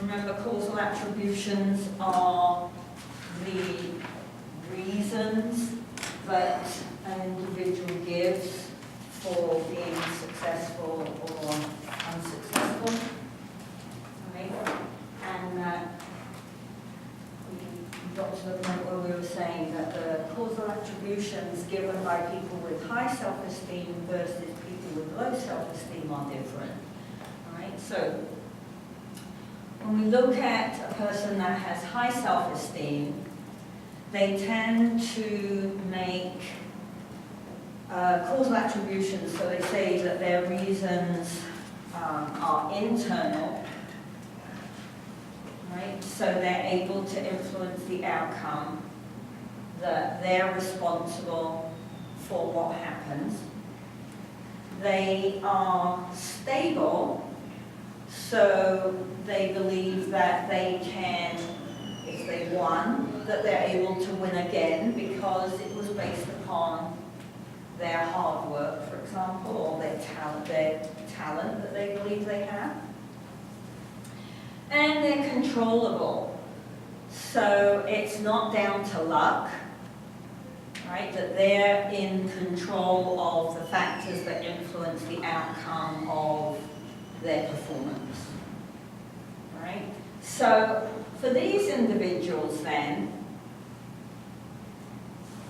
Remember, causal attributions are the reasons that an individual gives for being successful or unsuccessful, right? And we got to the point where we were saying that the causal attributions given by people with high self-esteem versus people with low self-esteem are different, right? So when we look at a person that has high self-esteem, they tend to make causal attributions, so they say that their reasons are internal, right? So they're able to influence the outcome, that they're responsible for what happens. They are stable, so they believe that they can, if they won, that they're able to win again because it was based upon their hard work, for example, or their talent that they believe they have. And they're controllable. So it's not down to luck, right? That they're in control of the factors that influence the outcome of their performance, right? So for these individuals then,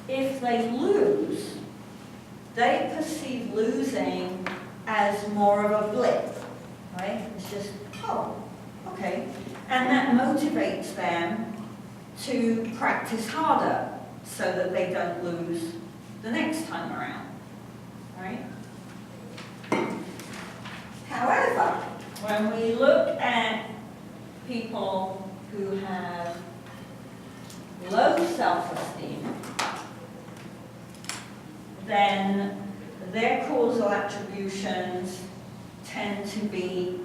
if they lose, they perceive losing as more of a blip, right? It's just, oh, okay. And that motivates them to practice harder so that they don't lose the next time around, right? However, when we look at people who have low self-esteem, then their causal attributions tend to be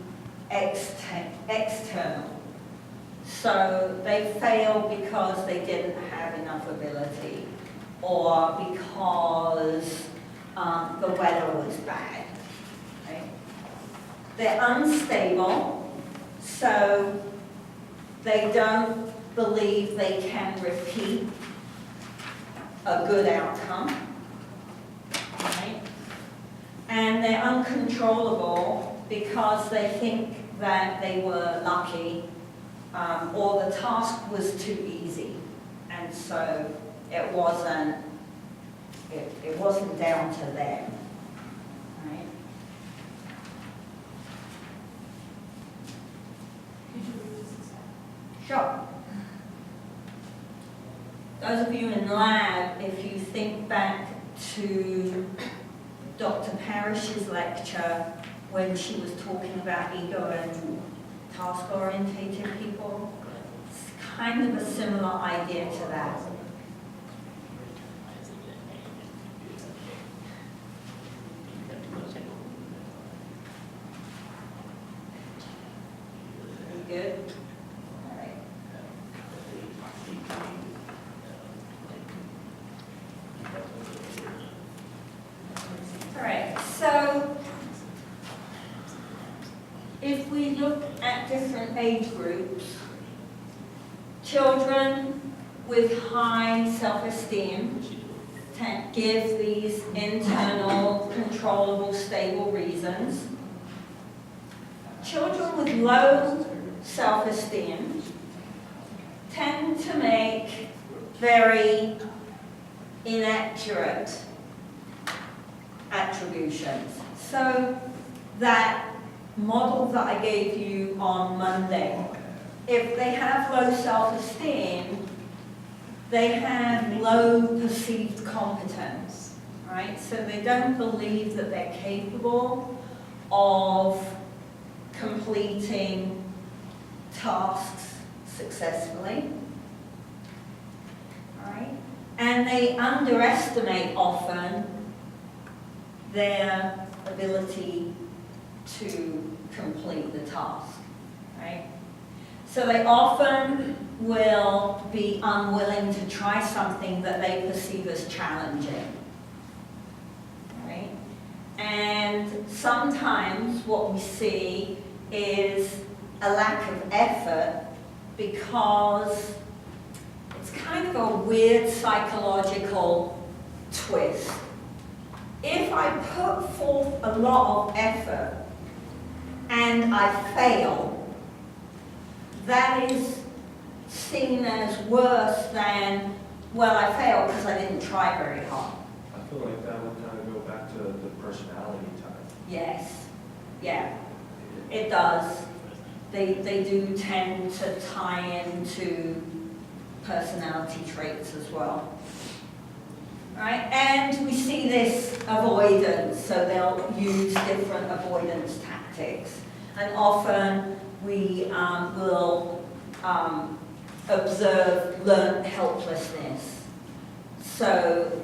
external. So they fail because they didn't have enough ability, or because the weather was bad. Right? They're unstable, so they don't believe they can repeat a good outcome. Right? And they're uncontrollable because they think that they were lucky, or the task was too easy, and so it wasn't down to them. Right? Sure. Those of you in lab, if you think back to Dr. Parrish's lecture when she was talking about ego and task-orientated people, it's kind of a similar idea to that. Very good. All right. All right, so if we look at different age groups, children with high self-esteem give these internal, controllable, stable reasons. Children with low self-esteem tend to make very inaccurate attributions. So that model that I gave you on Monday, if they have low self-esteem, they have low perceived competence, right? So they don't believe that they're capable of completing tasks successfully, right? And they underestimate often their ability to complete the task, right? So they often will be unwilling to try something that they perceive as challenging, right? And sometimes what we see is a lack of effort because it's kind of a weird psychological twist. If I put forth a lot of effort and I fail, that is seen as worse than, well, I failed because I didn't try very hard. I feel like that would kind of go back to the personality type. Yes, yeah, it does. They do tend to tie into personality traits as well. All right, and we see this avoidance, so they'll use different avoidance tactics. And often we will observe learned helplessness. So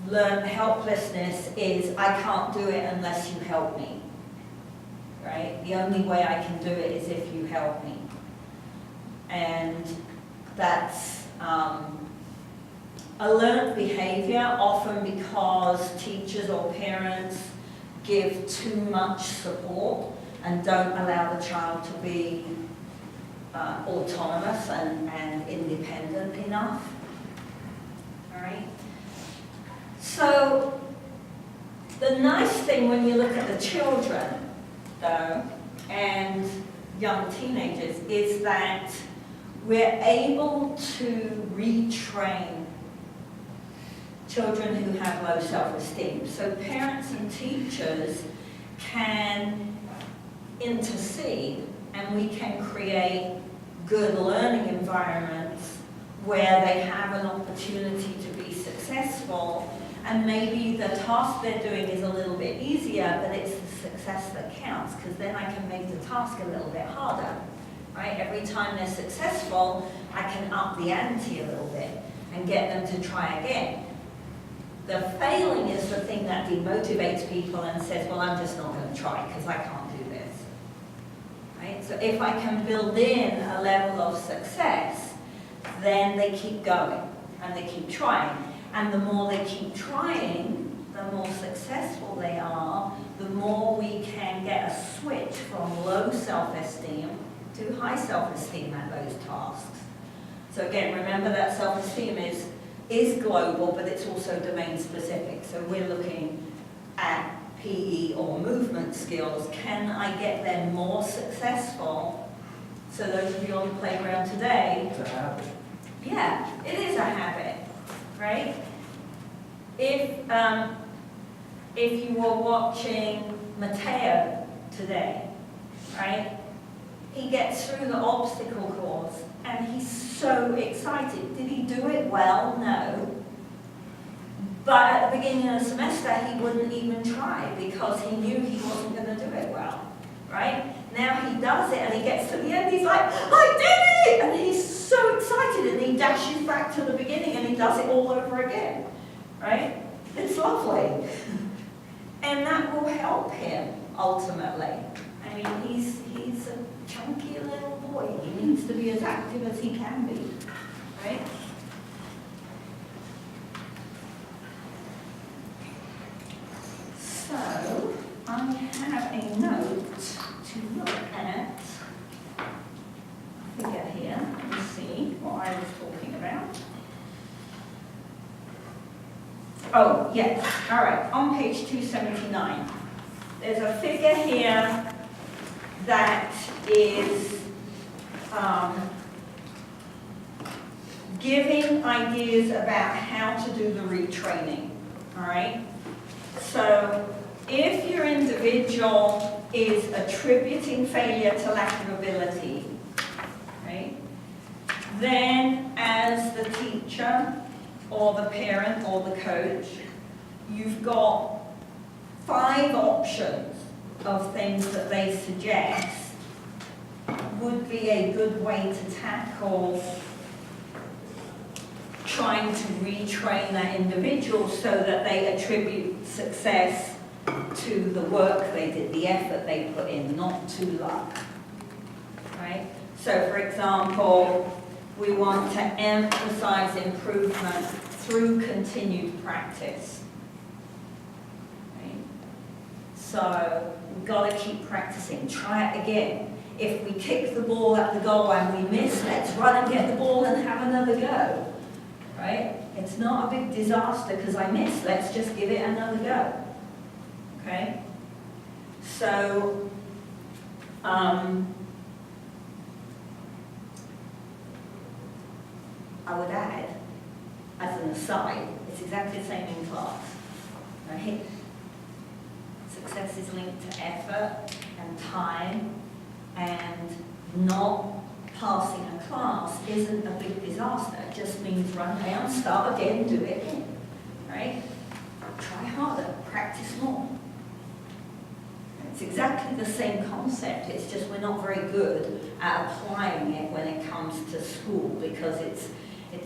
learned helplessness is, I can't do it unless you help me. Right? The only way I can do it is if you help me. And that's a learned behavior, often because teachers or parents give too much support and don't allow the child to be autonomous and independent enough. All right? So the nice thing when you look at the children, though, and young teenagers, is that we're able to retrain children who have low self-esteem. So parents and teachers can intercede, and we can create good learning environments where they have an opportunity to be successful, and maybe the task they're doing is a little bit easier, but it's the success that counts, because then I can make the task a little bit harder. Right? Every time they're successful, I can up the ante a little bit and get them to try again. The failing is the thing that demotivates people and says, well, I'm just not going to try because I can't do this. Right? So if I can build in a level of success, then they keep going and they keep trying. And the more they keep trying, the more successful they are, the more we can get a switch from low self-esteem to high self-esteem at those tasks. So again, remember that self-esteem is global, but it's also domain specific. So we're looking at PE or movement skills. Can I get them more successful? So those of you on the playground today. It's a habit. Yeah, it is a habit, right? If you were watching Mateo today, right? He gets through the obstacle course and he's so excited. Did he do it well? No. But at the beginning of the semester, he wouldn't even try because he knew he wasn't going to do it well, right? Now he does it and he gets to the end, he's like, I did it! And he's so excited and he dashes back to the beginning and he does it all over again, right? It's lovely. And that will help him, ultimately. I mean, he's a chunky little boy. He needs to be as active as he can be, right? So, I have a note to look at. Figure here, let me see what I was talking about. Oh, yes, all right, on page 279. There's a figure here that is giving ideas about how to do the retraining, all right? So if your individual is attributing failure to lack of ability, right, then as the teacher or the parent or the coach, you've got 5 options of things that they suggest would be a good way to tackle trying to retrain that individual so that they attribute success to the work they did, the effort they put in, not to luck, right? So for example, we want to emphasize improvement through continued practice. Right? So we've got to keep practicing. Try it again. if we kick the ball at the goal and we miss, let's run and get the ball and have another go, right? It's not a big disaster because I missed, let's just give it another go, okay? So, I would add, as an aside, it's exactly the same in class, right? Success is linked to effort and time, and not passing a class isn't a big disaster. It just means run down, start again, do it again, right? Try harder, practice more. It's exactly the same concept, it's just we're not very good at applying it when it comes to school because it's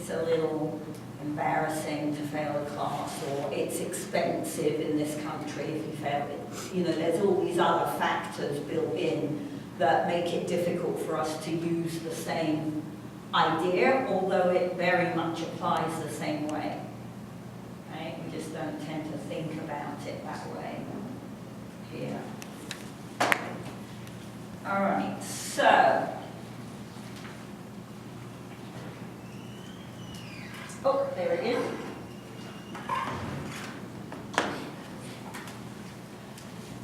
a little embarrassing to fail a class, or it's expensive in this country if you fail it. You know, there's all these other factors built in that make it difficult for us to use the same idea, although it very much applies the same way. Right? We just don't tend to think about it that way here. All right, so. Oh, there it is.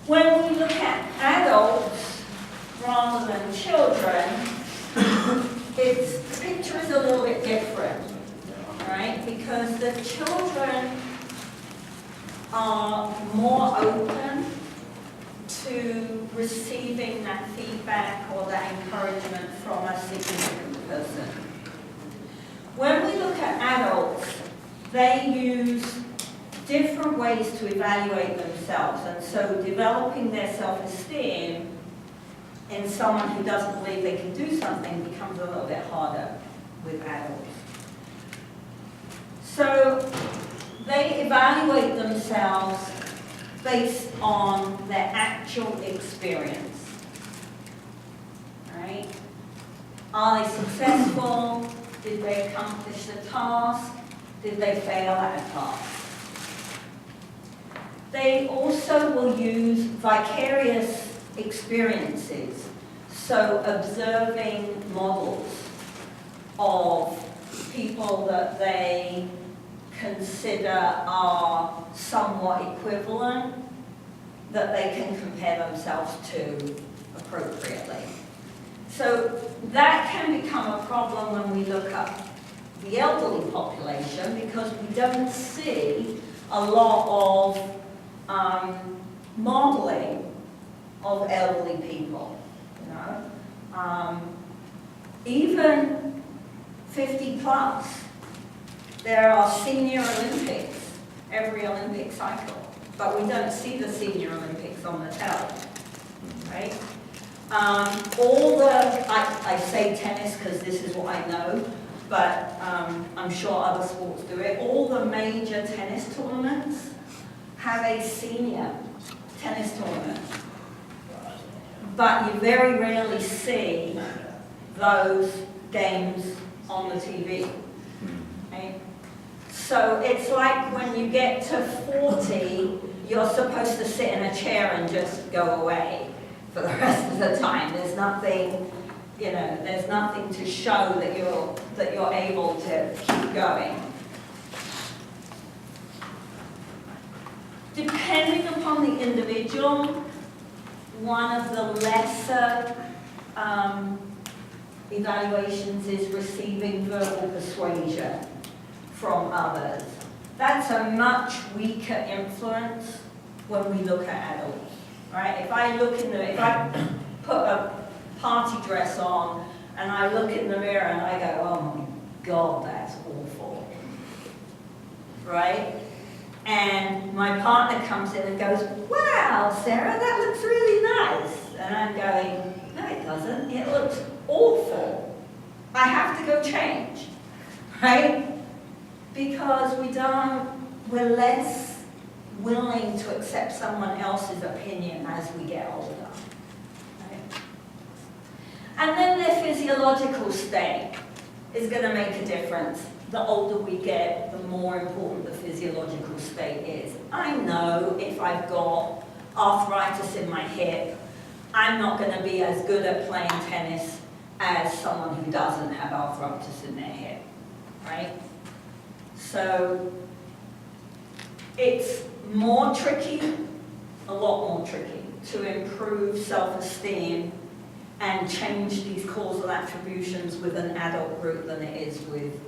When we look at adults rather than children, the picture is a little bit different, right? Because the children are more open to receiving that feedback or that encouragement from a significant person. When we look at adults, they use different ways to evaluate themselves, and so developing their self-esteem in someone who doesn't believe they can do something becomes a little bit harder with adults. So they evaluate themselves based on their actual experience, right? Are they successful? Did they accomplish the task? Did they fail at a task? They also will use vicarious experiences, so observing models of people that they consider are somewhat equivalent, that they can compare themselves to appropriately. So that can become a problem when we look at the elderly population because we don't see a lot of modeling of elderly people, you know. Even 50 plus, there are senior Olympics every Olympic cycle, but we don't see the senior Olympics on the television, right? I say tennis because this is what I know, but I'm sure other sports do it. All the major tennis tournaments have a senior tennis tournament, but you very rarely see those games on the TV. Okay? So it's like when you get to 40, you're supposed to sit in a chair and just go away for the rest of the time. There's nothing, you know, there's nothing to show that you're able to keep going. Depending upon the individual, one of the lesser evaluations is receiving verbal persuasion from others. That's a much weaker influence when we look at adults, right? If I put a party dress on and I look in the mirror and I go, oh my God, that's awful, right? And my partner comes in and goes, wow, Sarah, that looks really nice. And I'm going, no, it doesn't. It looks awful. I have to go change, right? Because we're less willing to accept someone else's opinion as we get older. Right? And then their physiological state is going to make a difference. The older we get, the more important the physiological state is. I know if I've got arthritis in my hip, I'm not going to be as good at playing tennis as someone who doesn't have arthritis in their hip, right? So it's more tricky, a lot more tricky, to improve self-esteem and change these causal attributions with an adult group than it is with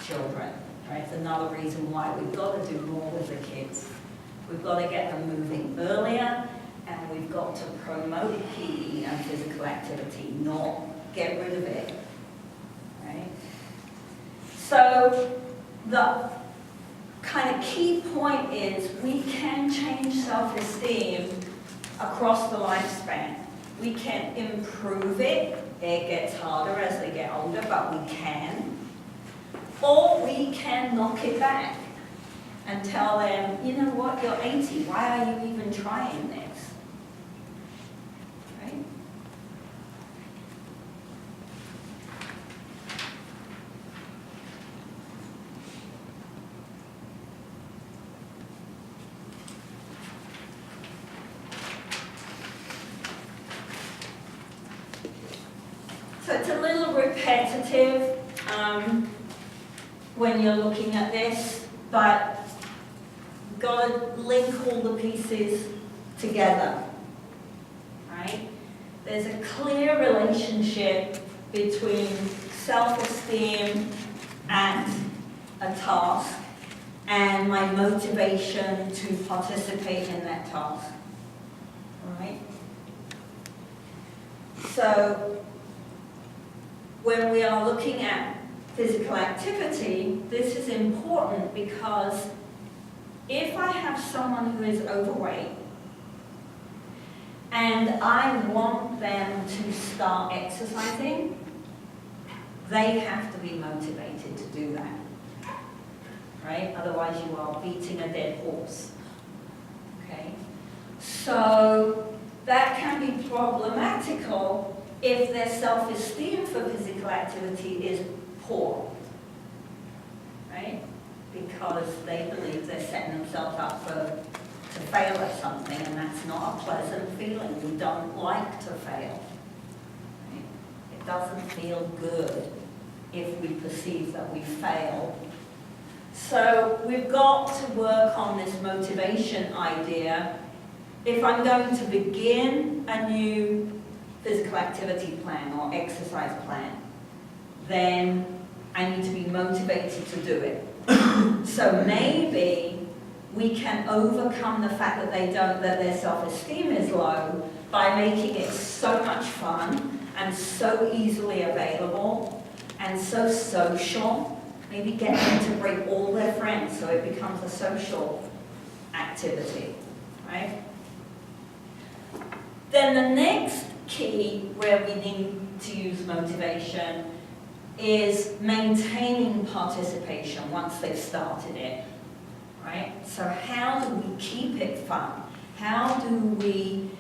children, right? It's another reason why we've got to do more with the kids. We've got to get them moving earlier, and we've got to promote PE and physical activity, not get rid of it, right? So the kind of key point is we can change self-esteem across the lifespan. We can improve it. It gets harder as they get older, but we can. Or we can knock it back and tell them, you know what, you're 80. Why are you even trying this? Right? So it's a little repetitive when you're looking at this, but you've got to link all the pieces together, right? There's a clear relationship between self-esteem at a task and my motivation to participate in that task, all right? So when we are looking at physical activity, this is important because if I have someone who is overweight and I want them to start exercising, they have to be motivated to do that, right? Otherwise you are beating a dead horse, okay? So that can be problematical if their self-esteem for physical activity is poor, right? Because they believe they're setting themselves up to fail at something, and that's not a pleasant feeling. We don't like to fail, right? It doesn't feel good if we perceive that we fail. So we've got to work on this motivation idea. If I'm going to begin a new physical activity plan or exercise plan, then I need to be motivated to do it. So maybe we can overcome the fact that that their self-esteem is low by making it so much fun and so easily available and so social. Maybe get them to bring all their friends so it becomes a social activity, right? Then the next key where we need to use motivation is maintaining participation once they've started it, right? So how do we keep it fun? How do we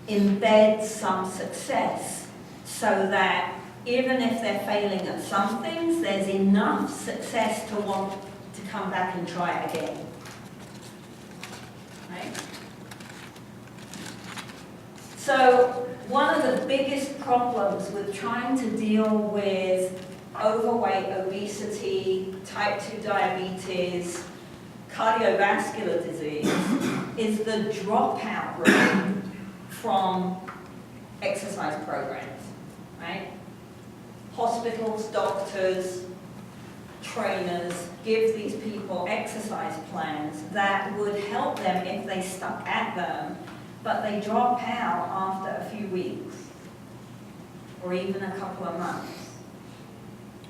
embed some success so that even if they're failing at some things, there's enough success to want to come back and try it again, right? So one of the biggest problems with trying to deal with overweight, obesity, type 2 diabetes, cardiovascular disease is the dropout rate from exercise programs, right? Hospitals, doctors, trainers give these people exercise plans that would help them if they stuck at them, but they drop out after a few weeks or even a couple of months.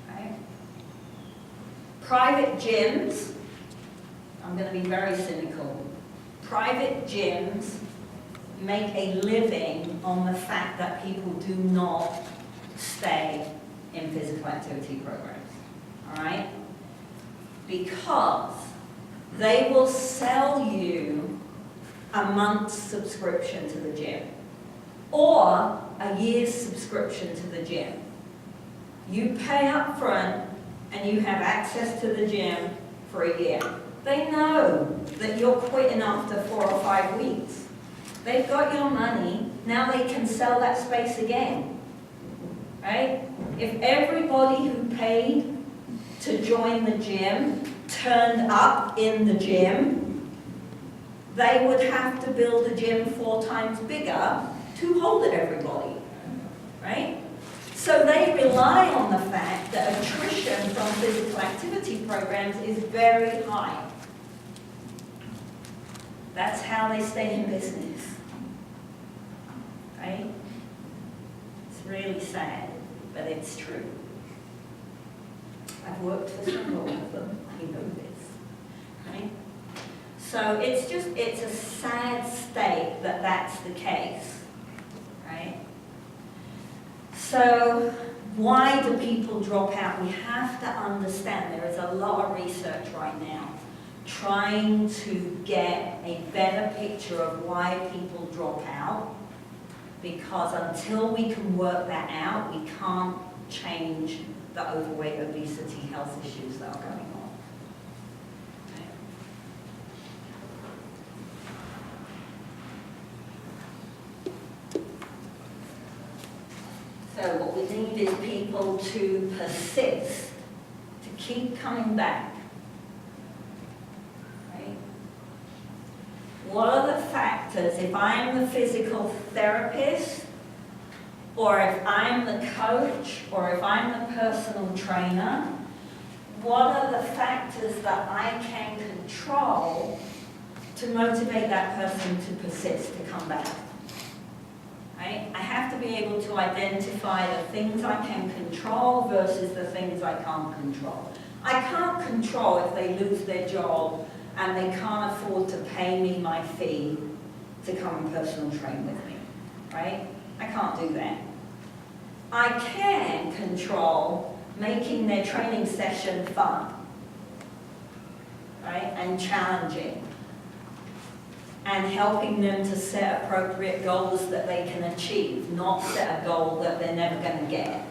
Right? Private gyms, I'm going to be very cynical. Private gyms make a living on the fact that people do not stay in physical activity programs. All right? Because they will sell you a month's subscription to the gym or a year's subscription to the gym. You pay up front and you have access to the gym for a year. They know that you're quitting after 4 or 5 weeks. They've got your money, now they can sell that space again, right? If everybody who paid to join the gym turned up in the gym, they would have to build a gym 4 times bigger to hold everybody, right? So they rely on the fact that attrition from physical activity programs is very high. That's how they stay in business, right? It's really sad, but it's true. I've worked for several of them, I know this, right? So it's a sad state that that's the case, right? So why do people drop out? We have to understand there is a lot of research right now trying to get a better picture of why people drop out, because until we can work that out, we can't change the overweight, obesity, health issues that are going on. So what we need is people to persist, to keep coming back. Right? What are the factors? If I'm the physical therapist, or if I'm the coach, or if I'm the personal trainer, what are the factors that I can control to motivate that person to persist, to come back? Right? I have to be able to identify the things I can control versus the things I can't control. I can't control if they lose their job and they can't afford to pay me my fee to come and personal train with me, right? I can't do that. I can control making their training session fun, right, and challenging, and helping them to set appropriate goals that they can achieve, not set a goal that they're never going to get.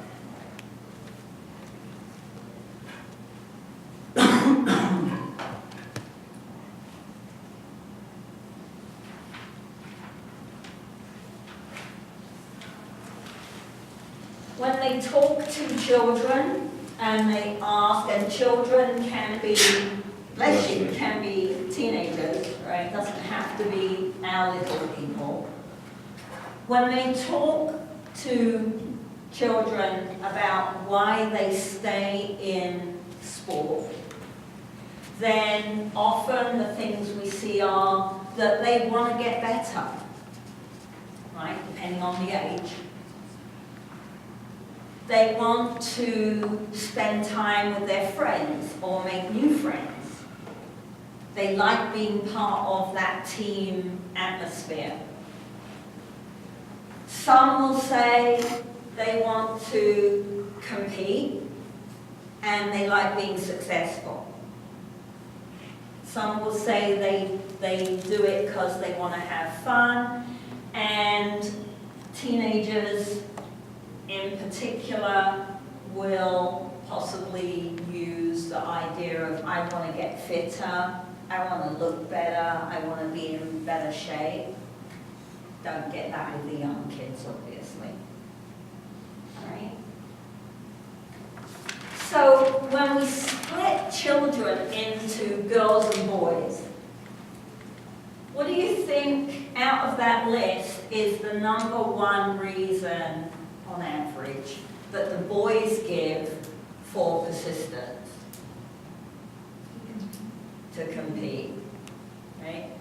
When they talk to children and they ask, and children can be, bless you, can be teenagers, right? It doesn't have to be our little people. When they talk to children about why they stay in sport, then often the things we see are that they want to get better, right? Depending on the age. They want to spend time with their friends or make new friends. They like being part of that team atmosphere. Some will say they want to compete and they like being successful. Some will say they do it because they want to have fun, and teenagers in particular will possibly use the idea of, I want to get fitter, I want to look better, I want to be in better shape. Don't get that with the young kids, obviously. All right? So when we split children into girls and boys, what do you think out of that list is the number one reason on average that the boys give for persistence? To compete, right?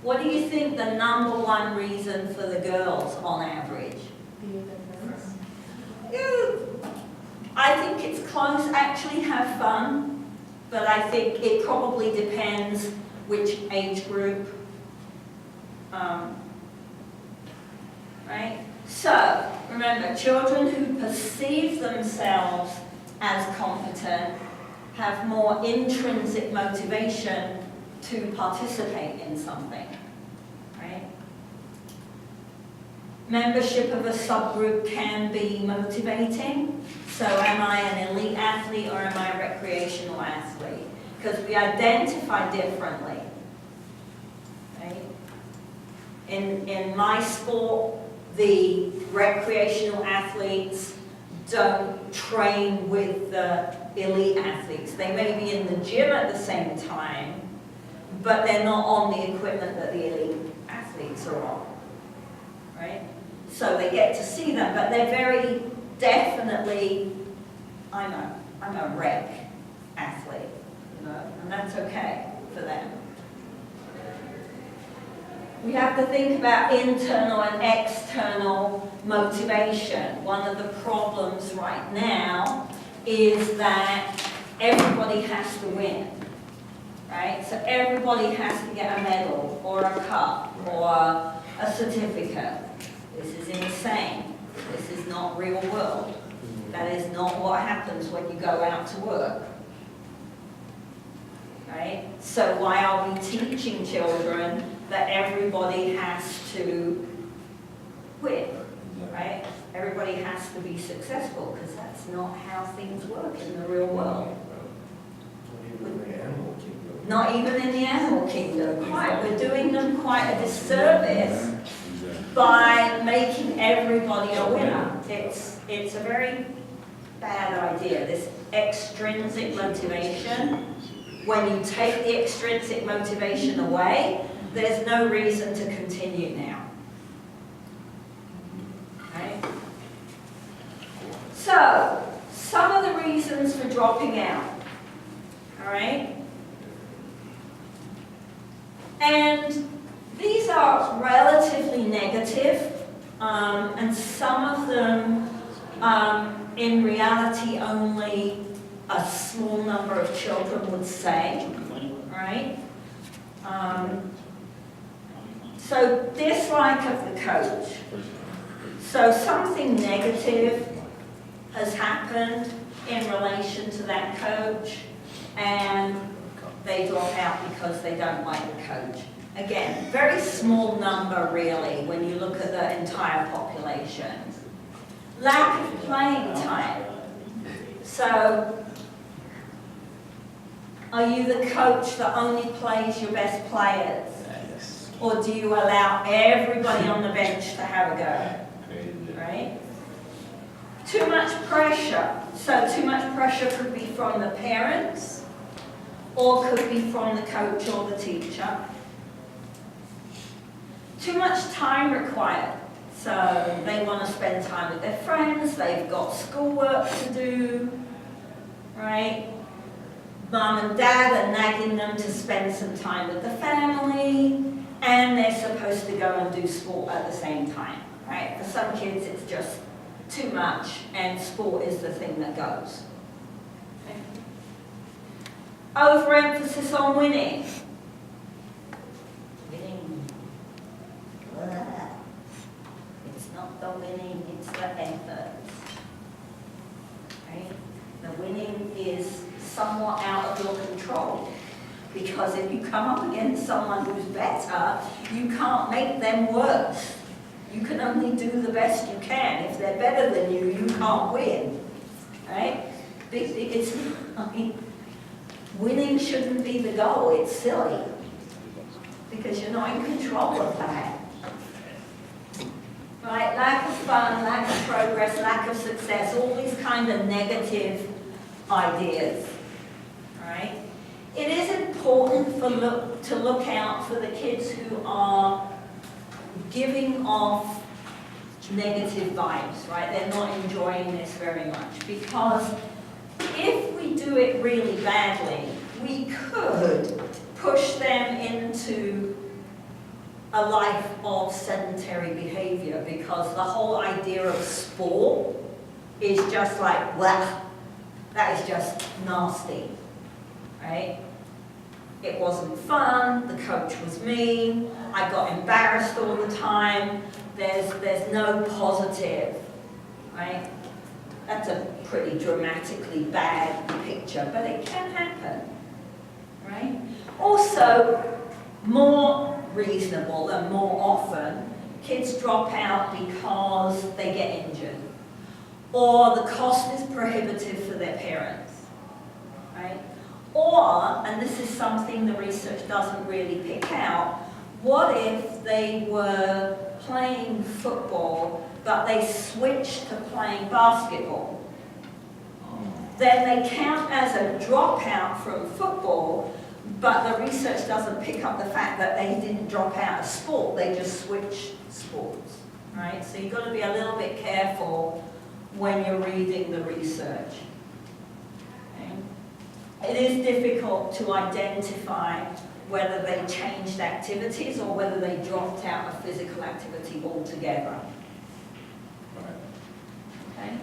What do you think the number one reason for the girls on average? I think it's close, actually have fun, but I think it probably depends which age group, right? So, remember, children who perceive themselves as competent have more intrinsic motivation to participate in something, right? Membership of a subgroup can be motivating. So am I an elite athlete or am I a recreational athlete? Because we identify differently, right? In my sport, the recreational athletes don't train with the elite athletes. They may be in the gym at the same time, but they're not on the equipment that the elite athletes are on, right? So they get to see them, but they're very definitely, I'm a rec athlete, you know, and that's okay for them. We have to think about internal and external motivation. One of the problems right now is that everybody has to win, right? So everybody has to get a medal or a cup or a certificate. This is insane. This is not real world. That is not what happens when you go out to work. Right? So why are we teaching children that everybody has to win? Right? Everybody has to be successful, because that's not how things work in the real world. Not even in the animal kingdom. Quite, we're doing them quite a disservice by making everybody a winner. It's a very bad idea, this extrinsic motivation. When you take the extrinsic motivation away, there's no reason to continue now. Right? So, some of the reasons for dropping out. All right? And these are relatively negative, and some of them, in reality, only a small number of children would say, right? So dislike of the coach. So something negative has happened in relation to that coach, and they drop out because they don't like the coach. Again, very small number really when you look at the entire population. Lack of playing time. So, are you the coach that only plays your best players? Or do you allow everybody on the bench to have a go? Right? Too much pressure. So too much pressure could be from the parents, or could be from the coach or the teacher. Too much time required. So they want to spend time with their friends, they've got schoolwork to do, right? Mum and dad are nagging them to spend some time with the family, and they're supposed to go and do sport at the same time, right? For some kids it's just too much, and sport is the thing that goes. Okay. Overemphasis on winning. Winning. It's not the winning, it's the effort. Right? The winning is somewhat out of your control. Because if you come up against someone who's better, you can't make them worse. You can only do the best you can. If they're better than you, you can't win. Right? It's, I mean, winning shouldn't be the goal. It's silly. Because you're not in control of that. Right? Lack of fun, lack of progress, lack of success, all these kind of negative ideas. Right? It is important to look out for the kids who are giving off negative vibes, right? They're not enjoying this very much, because if we do it really badly, we could push them into a life of sedentary behavior, because the whole idea of sport is just like, well, that is just nasty. Right? It wasn't fun, the coach was mean, I got embarrassed all the time, there's no positive, right? That's a pretty dramatically bad picture, but it can happen, right? Also, more reasonable and more often, kids drop out because they get injured, or the cost is prohibitive for their parents, right? Or, and this is something the research doesn't really pick out, what if they were playing football, but they switched to playing basketball? Then they count as a dropout from football, but the research doesn't pick up the fact that they didn't drop out of sport, they just switched sports, right? So you've got to be a little bit careful when you're reading the research. Okay? It is difficult to identify whether they changed activities or whether they dropped out of physical activity altogether. Okay?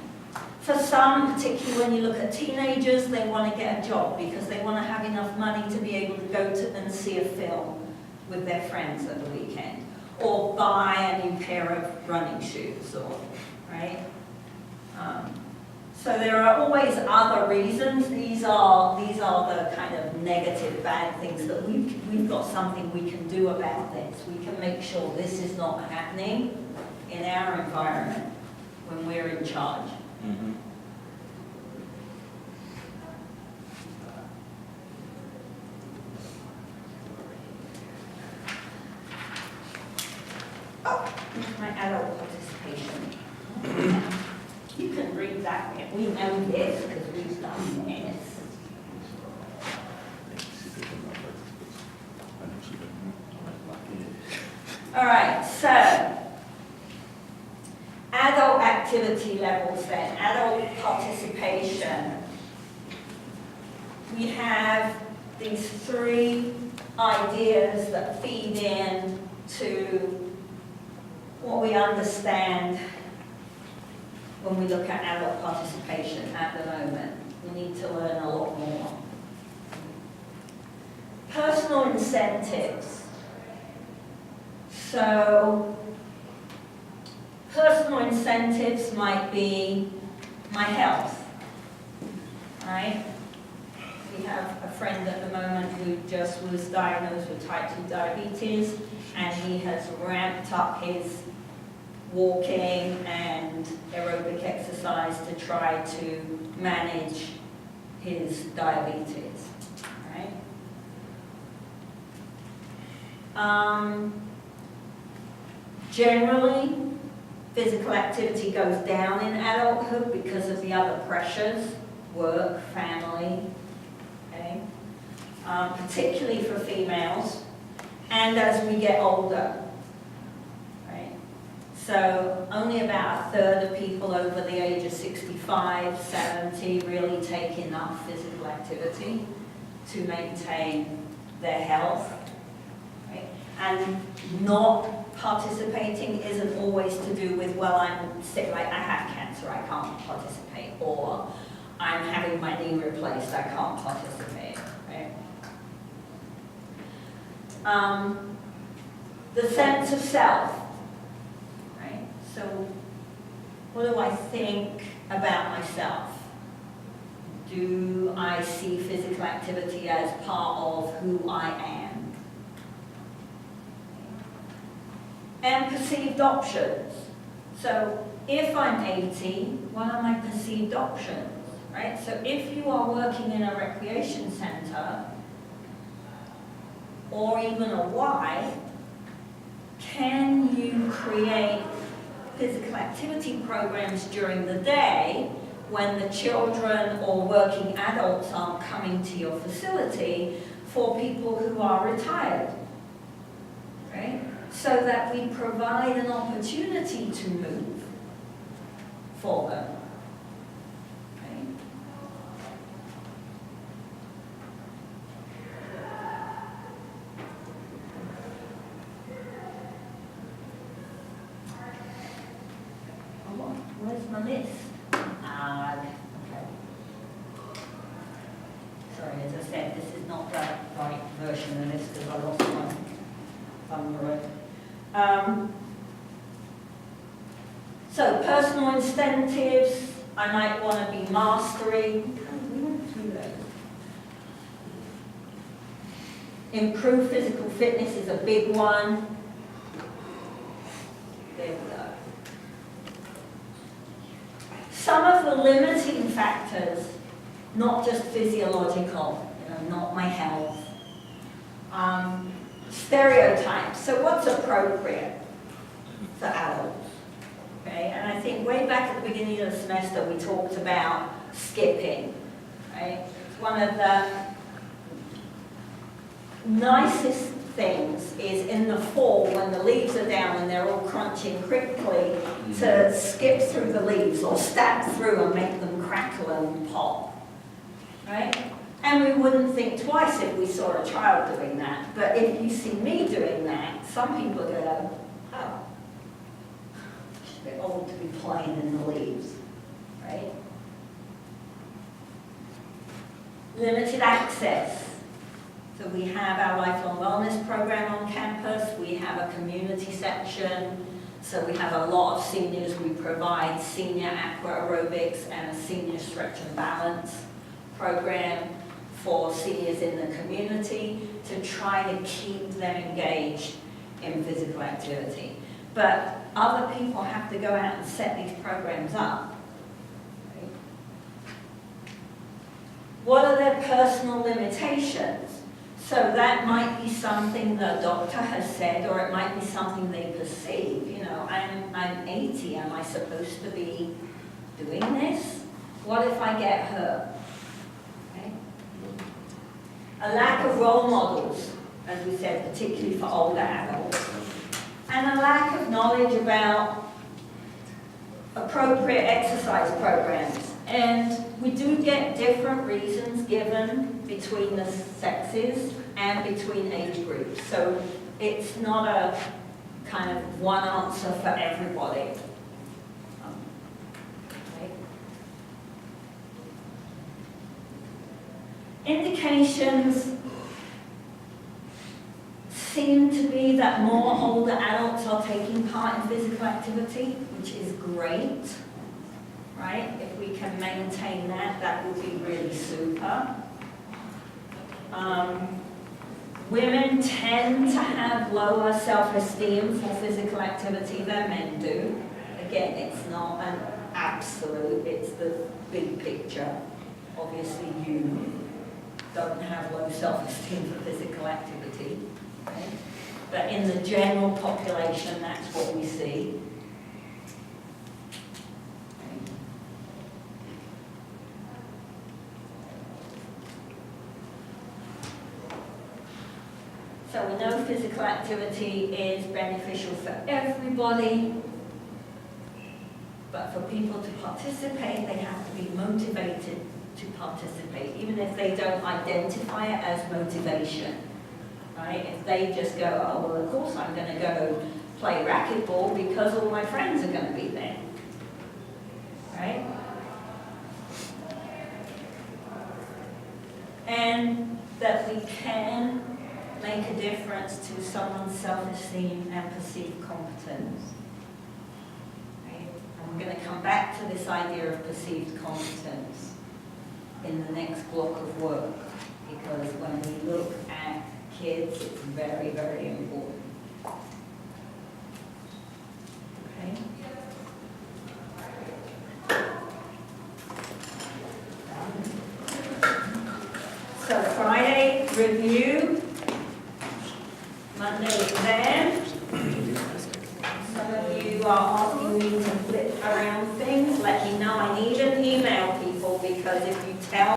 For some, particularly when you look at teenagers, they want to get a job because they want to have enough money to be able to go to and see a film with their friends at the weekend, or buy a new pair of running shoes, or right. So there are always other reasons. These are the kind of negative, bad things that we've got something we can do about this. We can make sure this is not happening in our environment when we're in charge. Mm-hmm. Oh, my adult participation. You can read that bit. We know this because we've done this. All right, so adult activity levels then, adult participation. We have these three ideas that feed in to what we understand when we look at adult participation at the moment. We need to learn a lot more. Personal incentives. So, personal incentives might be my health, right? We have a friend at the moment who just was diagnosed with type 2 diabetes, and he has ramped up his walking and aerobic exercise to try to manage his diabetes, right? Generally, physical activity goes down in adulthood because of the other pressures, work, family, okay? Particularly for females, and as we get older. So only about a third of people over the age of 65, 70 really take enough physical activity to maintain their health. Right? And not participating isn't always to do with, well, I'm sick, like I have cancer, I can't participate, or I'm having my knee replaced, I can't participate. Right? The sense of self. So, what do I think about myself? Do I see physical activity as part of who I am? And perceived options. So, if I'm 80, what are my perceived options? Right? So, if you are working in a recreation center, or even a Y, can you create physical activity programs during the day when the children or working adults aren't coming to your facility for people who are retired, right? So that we provide an opportunity to move for them. Where's my list? Okay. Sorry, as I said, this is not the right version of this because I lost my thumb. So, personal incentives, I might want to be mastery. We went through those. Improve physical fitness is a big one. There we go. Some of the limiting factors, not just physiological, not my health, stereotypes. So what's appropriate for adults? Okay, and I think way back at the beginning of the semester we talked about skipping. Right? It's one of the nicest things is in the fall when the leaves are down and they're all crunching quickly to skip through the leaves or stab through and make them crackle and pop. Right? And we wouldn't think twice if we saw a child doing that. But if you see me doing that, some people go, oh, she's a bit old to be playing in the leaves. Right? Limited access. So we have our lifelong wellness program on campus, we have a community section, so we have a lot of seniors. We provide senior aqua aerobics and a senior stretch and balance program for seniors in the community to try to keep them engaged in physical activity. But other people have to go out and set these programs up. Right? What are their personal limitations? So that might be something the doctor has said, or it might be something they perceive. You know, I'm 80, am I supposed to be doing this? What if I get hurt? Okay. A lack of role models, as we said, particularly for older adults. And a lack of knowledge about appropriate exercise programs. And we do get different reasons given between the sexes and between age groups. So it's not a kind of one answer for everybody. Okay. Indications seem to be that more older adults are taking part in physical activity, which is great. Right? If we can maintain that, that would be really super. Women tend to have lower self-esteem for physical activity than men do. Again, it's not an absolute, it's the big picture. Obviously, you don't have low self-esteem for physical activity. Right? But in the general population, that's what we see. So we know physical activity is beneficial for everybody, but for people to participate, they have to be motivated to participate, even if they don't identify it as motivation, right? If they just go, oh, well, of course I'm going to go play racquetball because all my friends are going to be there, right? And that we can make a difference to someone's self-esteem and perceived competence. Right? And we're going to come back to this idea of perceived competence in the next block of work, because when we look at kids, it's very, very important. Okay? So Friday, review. Monday exam. Some of you are asking me to flip around things. Let me know I need it.